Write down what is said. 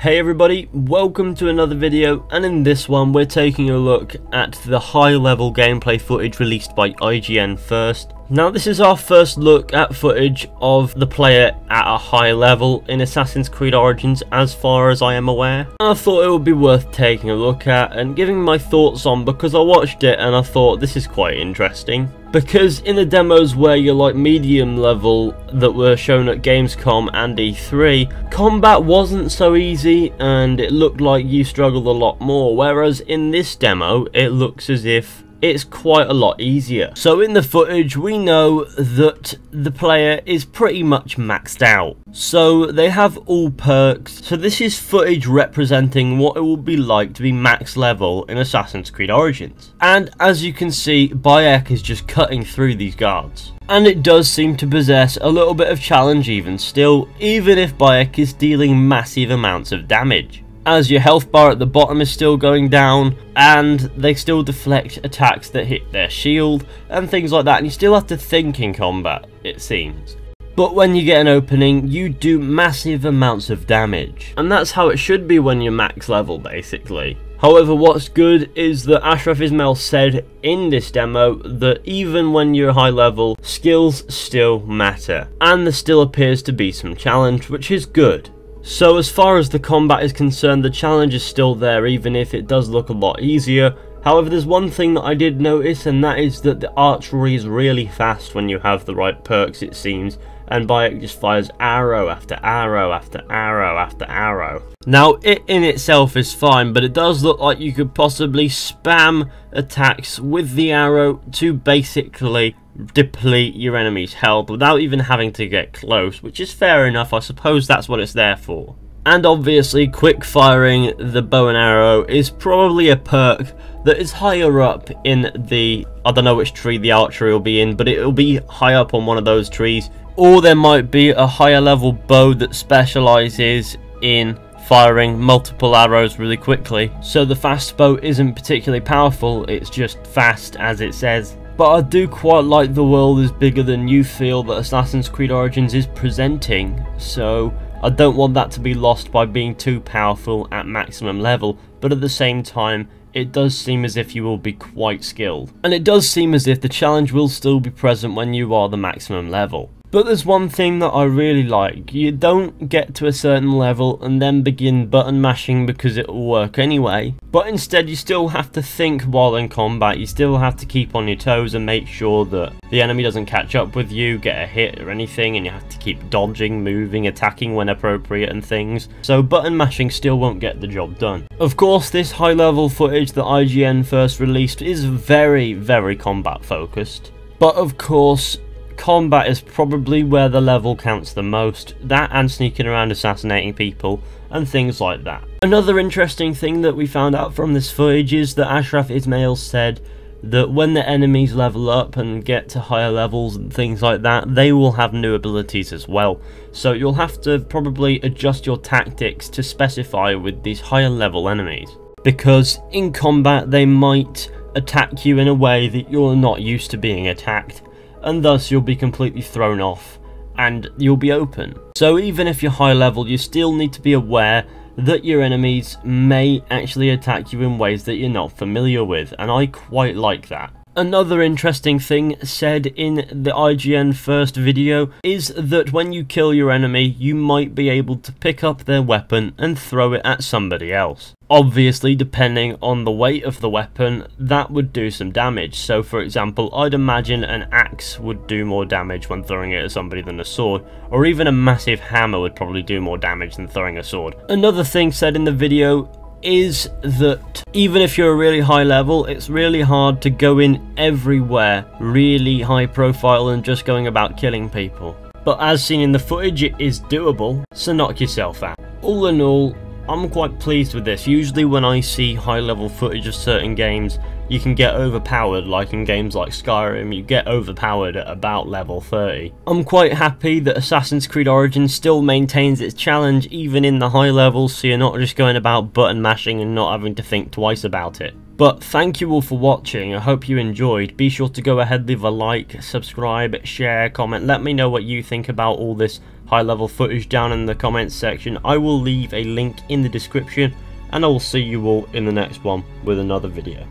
Hey everybody, welcome to another video, and in this one we're taking a look at the high level gameplay footage released by IGN first. Now this is our first look at footage of the player at a high level in Assassin's Creed Origins as far as I am aware. And I thought it would be worth taking a look at and giving my thoughts on, because I watched it and I thought this is quite interesting. Because in the demos where you're like medium level that were shown at Gamescom and E3, combat wasn't so easy and it looked like you struggled a lot more, whereas in this demo it looks as if it's quite a lot easier. So in the footage we know that the player is pretty much maxed out. So they have all perks. So this is footage representing what it will be like to be max level in Assassin's Creed Origins. And as you can see, Bayek is just cutting through these guards. And it does seem to possess a little bit of challenge even still, even if Bayek is dealing massive amounts of damage, as your health bar at the bottom is still going down, and they still deflect attacks that hit their shield, and things like that, and you still have to think in combat, it seems. But when you get an opening, you do massive amounts of damage, and that's how it should be when you're max level, basically. However, what's good is that Ashraf Ismail said in this demo that even when you're high level, skills still matter, and there still appears to be some challenge, which is good. So as far as the combat is concerned, the challenge is still there, even if it does look a lot easier. However, there's one thing that I did notice, and that is that the archery is really fast when you have the right perks, it seems, and Bayek just fires arrow after arrow after arrow after arrow. Now, it in itself is fine, but it does look like you could possibly spam attacks with the arrow to basically deplete your enemy's health without even having to get close, which is fair enough. I suppose that's what it's there for. And obviously, quick firing the bow and arrow is probably a perk that is higher up in the, I don't know which tree the archery will be in, but it will be high up on one of those trees. Or there might be a higher level bow that specializes in firing multiple arrows really quickly. So the fast bow isn't particularly powerful, it's just fast as it says. But I do quite like the world is bigger than you feel that Assassin's Creed Origins is presenting, so I don't want that to be lost by being too powerful at maximum level, but at the same time it does seem as if you will be quite skilled. And it does seem as if the challenge will still be present when you are the maximum level. But there's one thing that I really like: you don't get to a certain level and then begin button mashing because it will work anyway, but instead you still have to think while in combat. You still have to keep on your toes and make sure that the enemy doesn't catch up with you, get a hit or anything, and you have to keep dodging, moving, attacking when appropriate and things. So button mashing still won't get the job done. Of course, this high level footage that IGN first released is very combat focused, but of course combat is probably where the level counts the most, that and sneaking around assassinating people and things like that. Another interesting thing that we found out from this footage is that Ashraf Ismail said that when the enemies level up and get to higher levels and things like that, they will have new abilities as well. So you'll have to probably adjust your tactics to specify with these higher level enemies, because in combat they might attack you in a way that you're not used to being attacked, and thus you'll be completely thrown off and you'll be open. So even if you're high level, you still need to be aware that your enemies may actually attack you in ways that you're not familiar with, and I quite like that. Another interesting thing said in the IGN first video is that when you kill your enemy, you might be able to pick up their weapon and throw it at somebody else. Obviously, depending on the weight of the weapon, that would do some damage. So for example, I'd imagine an axe would do more damage when throwing it at somebody than a sword, or even a massive hammer would probably do more damage than throwing a sword. Another thing said in the video is that even if you're a really high level, it's really hard to go in everywhere really high profile and just going about killing people. But as seen in the footage, it is doable, so knock yourself out. All in all, I'm quite pleased with this. Usually when I see high level footage of certain games, you can get overpowered, like in games like Skyrim, you get overpowered at about level 30. I'm quite happy that Assassin's Creed Origins still maintains its challenge even in the high levels, so you're not just going about button mashing and not having to think twice about it. But thank you all for watching, I hope you enjoyed. Be sure to go ahead, leave a like, subscribe, share, comment, let me know what you think about all this high level footage down in the comments section. I will leave a link in the description, and I will see you all in the next one with another video.